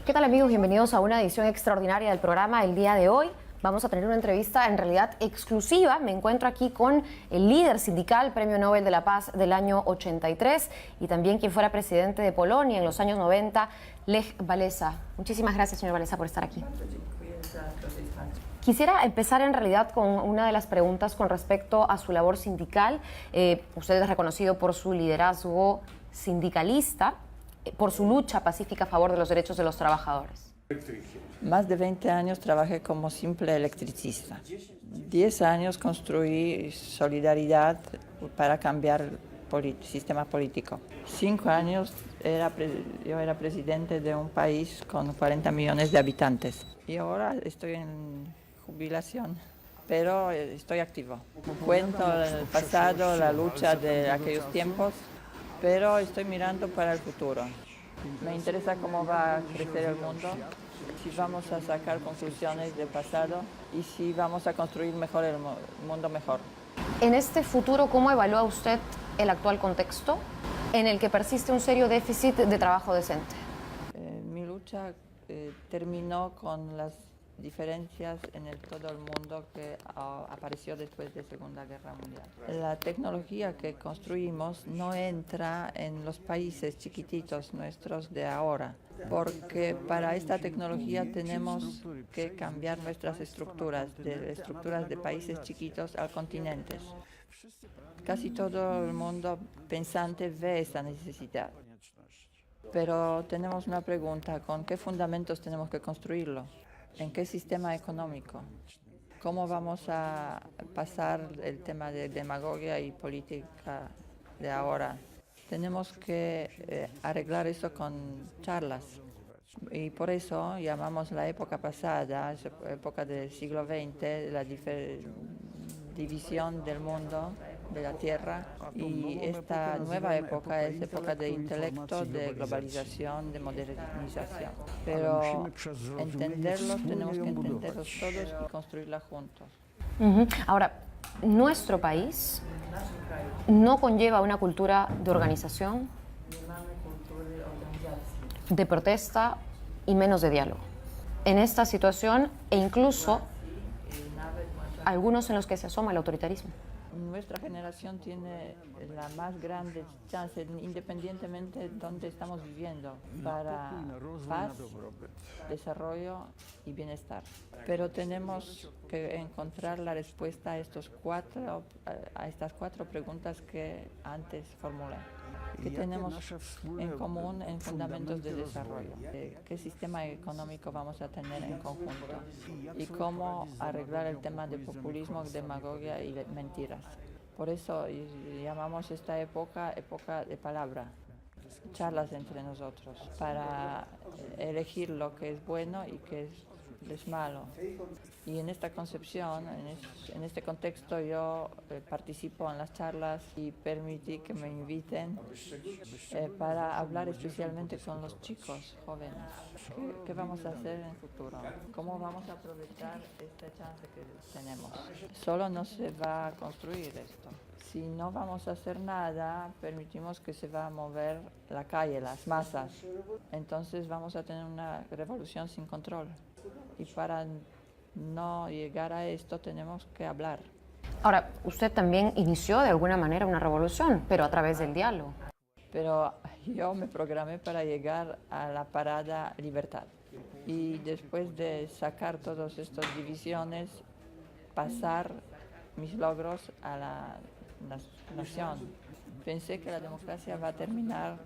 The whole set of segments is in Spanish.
¿Qué tal, amigos? Bienvenidos a una edición extraordinaria del programa. El día de hoy vamos a tener una entrevista en realidad exclusiva. Me encuentro aquí con el líder sindical, Premio Nobel de la Paz del año 83 y también quien fuera presidente de Polonia en los años 90, Lech Walesa. Muchísimas gracias, señor Walesa, por estar aquí. Quisiera empezar en realidad con una de las preguntas con respecto a su labor sindical. Usted es reconocido por su liderazgo sindicalista, por su lucha pacífica a favor de los derechos de los trabajadores. Más de 20 años trabajé como simple electricista. 10 años construí solidaridad para cambiar el sistema político. 5 años yo era presidente de un país con 40 millones de habitantes. Y ahora estoy en jubilación, pero estoy activo. Cuento el pasado, la lucha de aquellos tiempos, pero estoy mirando para el futuro. Me interesa cómo va a crecer el mundo, si vamos a sacar conclusiones del pasado y si vamos a construir mejor el mundo mejor. En este futuro, ¿cómo evalúa usted el actual contexto en el que persiste un serio déficit de trabajo decente? Mi lucha terminó con las diferencias en todo el mundo que apareció después de la Segunda Guerra Mundial. La tecnología que construimos no entra en los países chiquititos nuestros de ahora, porque para esta tecnología tenemos que cambiar nuestras estructuras de países chiquitos a continentes. Casi todo el mundo pensante ve esa necesidad. Pero tenemos una pregunta: ¿con qué fundamentos tenemos que construirlo? ¿En qué sistema económico? ¿Cómo vamos a pasar el tema de demagogia y política de ahora? Tenemos que arreglar eso con charlas. Y por eso llamamos la época pasada, época del siglo XX, la división del mundo, de la tierra, y esta nueva época es época de intelecto, de globalización, de modernización. Pero entenderlos, tenemos que entenderlos todos y construirla juntos. Ahora, nuestro país no conlleva una cultura de organización, de protesta y menos de diálogo. En esta situación, e incluso algunos en los que se asoma el autoritarismo. Nuestra generación tiene la más grande chance, independientemente de dónde estamos viviendo, para paz, desarrollo y bienestar. Pero tenemos que encontrar la respuesta a estas cuatro preguntas que antes formulé. ¿Qué tenemos en común en fundamentos de desarrollo? ¿Qué sistema económico vamos a tener en conjunto? ¿Y cómo arreglar el tema de populismo, demagogia y mentiras? Por eso llamamos esta época de palabra, charlas entre nosotros, para elegir lo que es bueno y qué es malo. Y en esta concepción, en este contexto, yo participo en las charlas y permití que me inviten para hablar especialmente con los chicos jóvenes. ¿Qué vamos a hacer en el futuro? ¿Cómo vamos a aprovechar esta chance que tenemos? Solo no se va a construir esto. Si no vamos a hacer nada, permitimos que se va a mover la calle, las masas. Entonces vamos a tener una revolución sin control. Y para no llegar a esto tenemos que hablar. Ahora, usted también inició de alguna manera una revolución, pero a través del diálogo. Pero yo me programé para llegar a la parada Libertad. Y después de sacar todas estas divisiones, pasar mis logros a la nación. Pensé que la democracia va a terminar,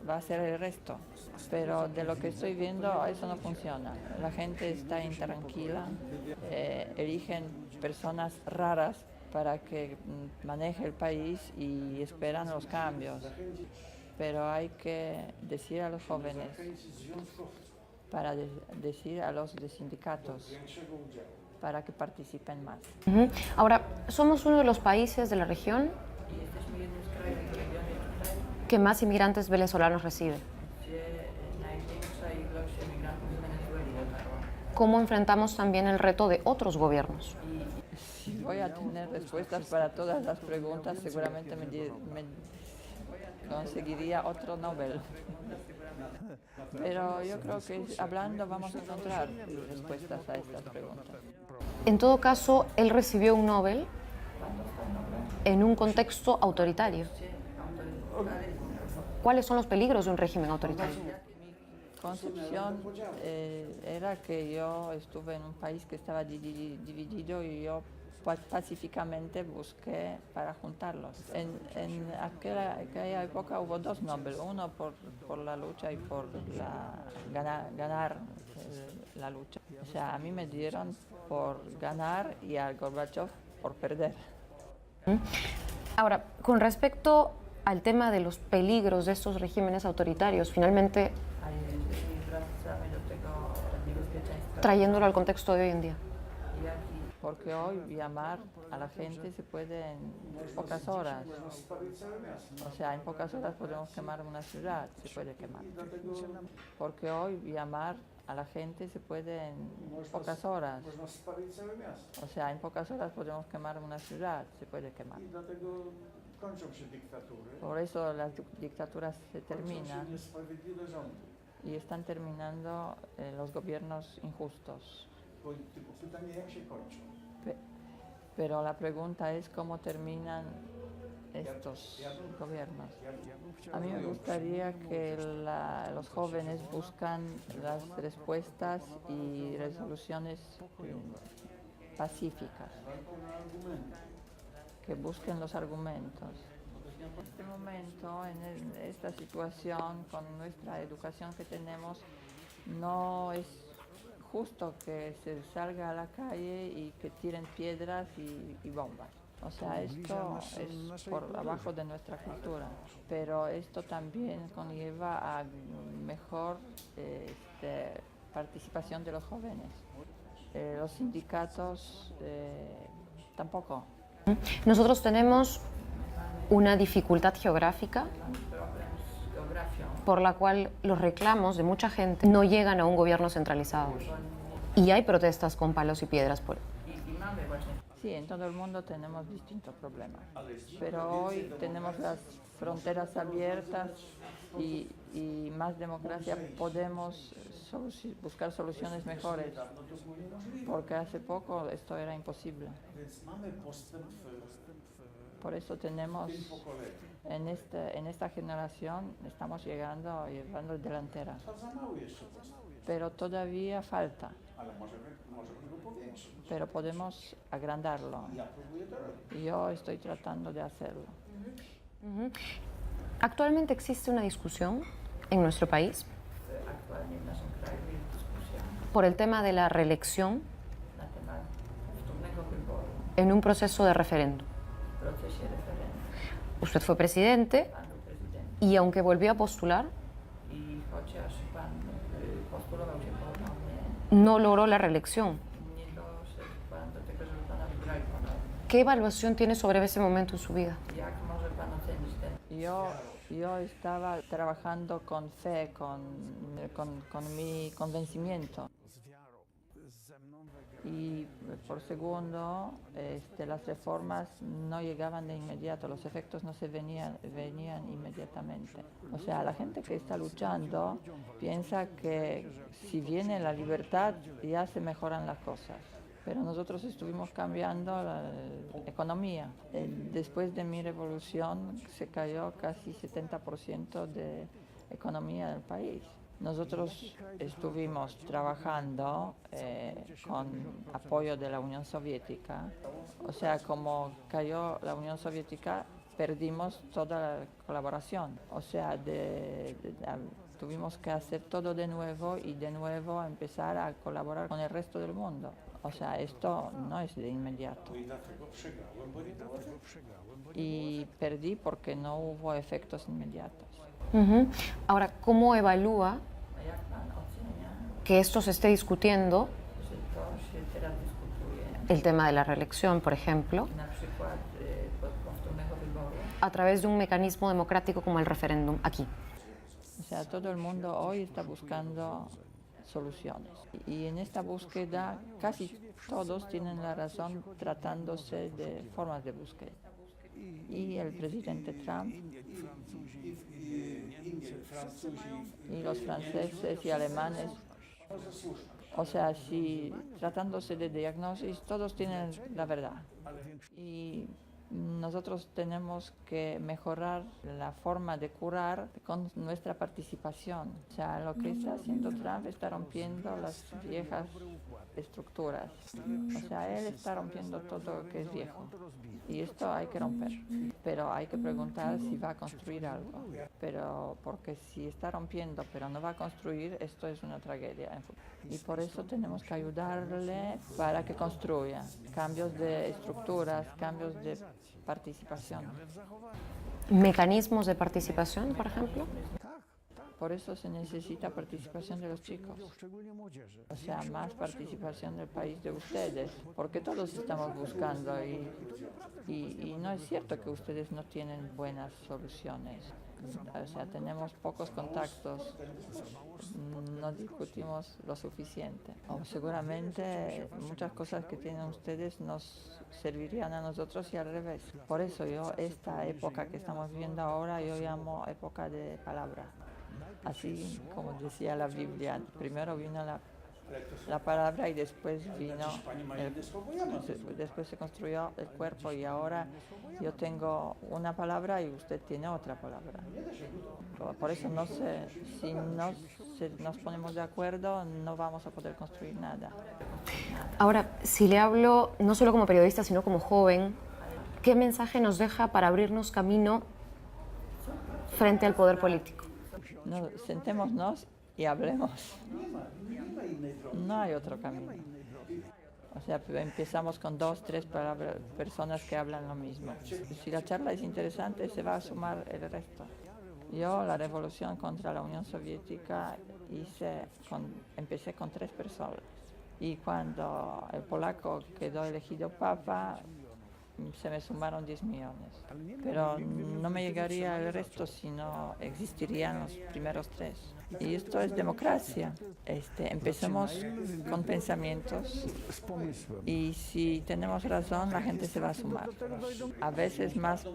va a ser el resto, pero de lo que estoy viendo eso no funciona. La gente está intranquila, eligen personas raras para que maneje el país y esperan los cambios. Pero hay que decir a los jóvenes, para decir a los de sindicatos, para que participen más. Ahora, somos uno de los países de la región que más inmigrantes venezolanos recibe. ¿Cómo enfrentamos también el reto de otros gobiernos? Si voy a tener respuestas para todas las preguntas, seguramente me conseguiría otro Nobel. Pero yo creo que hablando vamos a encontrar respuestas a estas preguntas. En todo caso, él recibió un Nobel en un contexto autoritario. ¿Cuáles son los peligros de un régimen autoritario? Mi concepción era que yo estuve en un país que estaba dividido y yo pacíficamente busqué para juntarlos. En aquella época hubo dos Nobel, uno por la lucha y por ganar la lucha. O sea, a mí me dieron por ganar y a Gorbachev por perder. Ahora, con respecto al tema de los peligros de estos regímenes autoritarios, finalmente trayéndolo al contexto de hoy en día. Porque hoy llamar a la gente se puede en pocas horas. O sea, en pocas horas podemos quemar una ciudad, se puede quemar. Porque hoy llamar a la gente se puede en pocas horas. O sea, en pocas horas podemos quemar una ciudad, se puede quemar. Por eso las dictaduras se terminan y están terminando los gobiernos injustos. Pero la pregunta es cómo terminan estos gobiernos. A mí me gustaría que los jóvenes buscan las respuestas y resoluciones pacíficas, que busquen los argumentos. En este momento, en esta situación, con nuestra educación que tenemos, no es justo que se salga a la calle y que tiren piedras y bombas. O sea, esto es por abajo de nuestra cultura, pero esto también conlleva a mejor participación de los jóvenes. Los sindicatos tampoco. Nosotros tenemos una dificultad geográfica por la cual los reclamos de mucha gente no llegan a un gobierno centralizado. Y hay protestas con palos y piedras por... Sí, en todo el mundo tenemos distintos problemas, pero hoy tenemos las fronteras abiertas y más democracia, podemos buscar soluciones mejores, porque hace poco esto era imposible. Por eso tenemos, en esta generación, estamos llevando delantera, pero todavía falta. Pero podemos agrandarlo. Y yo estoy tratando de hacerlo. Actualmente existe una discusión en nuestro país por el tema de la reelección en un proceso de referéndum. Usted fue presidente y aunque volvió a postular, no logró la reelección. ¿Qué evaluación tiene sobre ese momento en su vida? Yo estaba trabajando con fe, con mi convencimiento. Y por segundo, las reformas no llegaban de inmediato, los efectos no se venían inmediatamente. O sea, la gente que está luchando piensa que si viene la libertad ya se mejoran las cosas. Pero nosotros estuvimos cambiando la economía. Después de mi revolución se cayó casi 70% de economía del país. Nosotros estuvimos trabajando con apoyo de la Unión Soviética. O sea, como cayó la Unión Soviética, perdimos toda la colaboración. O sea, tuvimos que hacer todo de nuevo y de nuevo empezar a colaborar con el resto del mundo. O sea, esto no es de inmediato. Y perdí porque no hubo efectos inmediatos. Ahora, ¿cómo evalúa que esto se esté discutiendo? El tema de la reelección, por ejemplo, a través de un mecanismo democrático como el referéndum aquí. O sea, todo el mundo hoy está buscando soluciones. Y en esta búsqueda casi todos tienen la razón tratándose de formas de búsqueda. y el presidente Trump y los franceses y alemanes. O sea, si tratándose de diagnosis, todos tienen la verdad. Y nosotros tenemos que mejorar la forma de curar con nuestra participación. O sea, lo que está haciendo Trump está rompiendo las viejas estructuras. O sea, él está rompiendo todo lo que es viejo. Y esto hay que romper. Pero hay que preguntar si va a construir algo. Pero porque si está rompiendo pero no va a construir, esto es una tragedia. Y por eso tenemos que ayudarle para que construya cambios de estructuras, cambios de participación. ¿Mecanismos de participación, por ejemplo? Por eso se necesita participación de los chicos, o sea, más participación del país de ustedes, porque todos estamos buscando y no es cierto que ustedes no tienen buenas soluciones. O sea, tenemos pocos contactos, no discutimos lo suficiente. O seguramente muchas cosas que tienen ustedes nos servirían a nosotros y al revés. Por eso yo, esta época que estamos viviendo ahora, yo llamo época de palabra. Así como decía la Biblia, primero vino la palabra y después después se construyó el cuerpo, y ahora yo tengo una palabra y usted tiene otra palabra. Por eso si no nos ponemos de acuerdo, no vamos a poder construir nada. Ahora, si le hablo no solo como periodista, sino como joven, ¿qué mensaje nos deja para abrirnos camino frente al poder político? Sentémonos y hablemos. No hay otro camino. O sea, empezamos con 2, 3 personas que hablan lo mismo. Si la charla es interesante, se va a sumar el resto. Yo la revolución contra la Unión Soviética empecé con 3 personas. Y cuando el polaco quedó elegido papa, se me sumaron 10 millones. Pero no me llegaría el resto si no existirían los primeros 3. Y esto es democracia. Empecemos con pensamientos y si tenemos razón, la gente se va a sumar. A veces más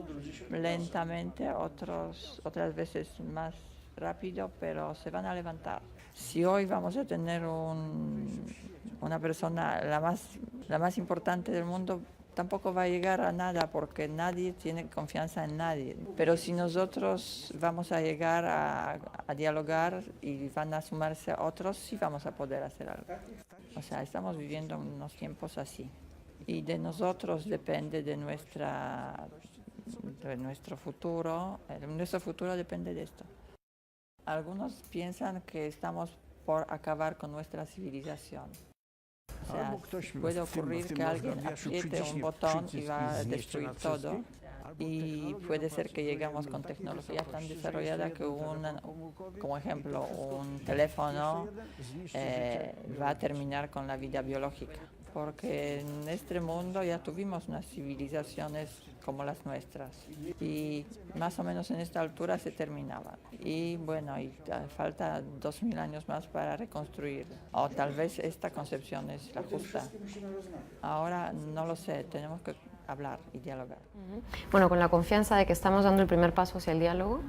lentamente, otras veces más rápido, pero se van a levantar. Si hoy vamos a tener una persona, la más importante del mundo, tampoco va a llegar a nada porque nadie tiene confianza en nadie. Pero si nosotros vamos a llegar a dialogar y van a sumarse otros, sí vamos a poder hacer algo. O sea, estamos viviendo unos tiempos así. Y de nosotros depende de nuestro futuro. Nuestro futuro depende de esto. Algunos piensan que estamos por acabar con nuestra civilización. O sea, puede ocurrir que alguien apriete un botón y va a destruir todo, y puede ser que lleguemos con tecnología tan desarrollada que como ejemplo un teléfono va a terminar con la vida biológica, porque en este mundo ya tuvimos unas civilizaciones como las nuestras y más o menos en esta altura se terminaban. Y bueno, falta 2000 años más para reconstruir, o tal vez esta concepción es la justa. Ahora no lo sé, tenemos que hablar y dialogar. Bueno, con la confianza de que estamos dando el primer paso hacia el diálogo.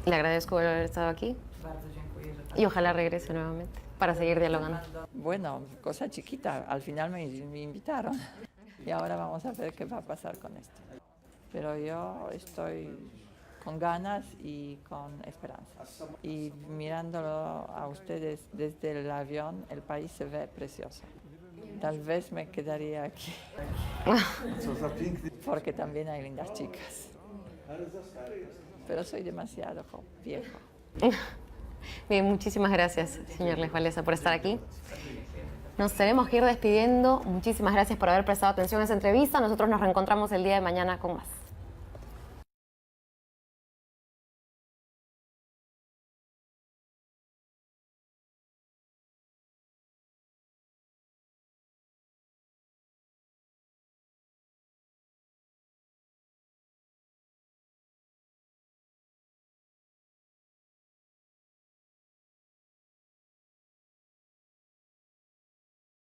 Le agradezco por haber estado aquí y ojalá regrese nuevamente para seguir dialogando. Bueno, cosa chiquita, al final me invitaron y ahora vamos a ver qué va a pasar con esto. Pero yo estoy con ganas y con esperanza. Y mirándolo a ustedes desde el avión, el país se ve precioso. Tal vez me quedaría aquí, porque también hay lindas chicas. Pero soy demasiado viejo. Bien, muchísimas gracias, señor Lech Walesa, por estar aquí. Nos tenemos que ir despidiendo. Muchísimas gracias por haber prestado atención a esta entrevista. Nosotros nos reencontramos el día de mañana con más.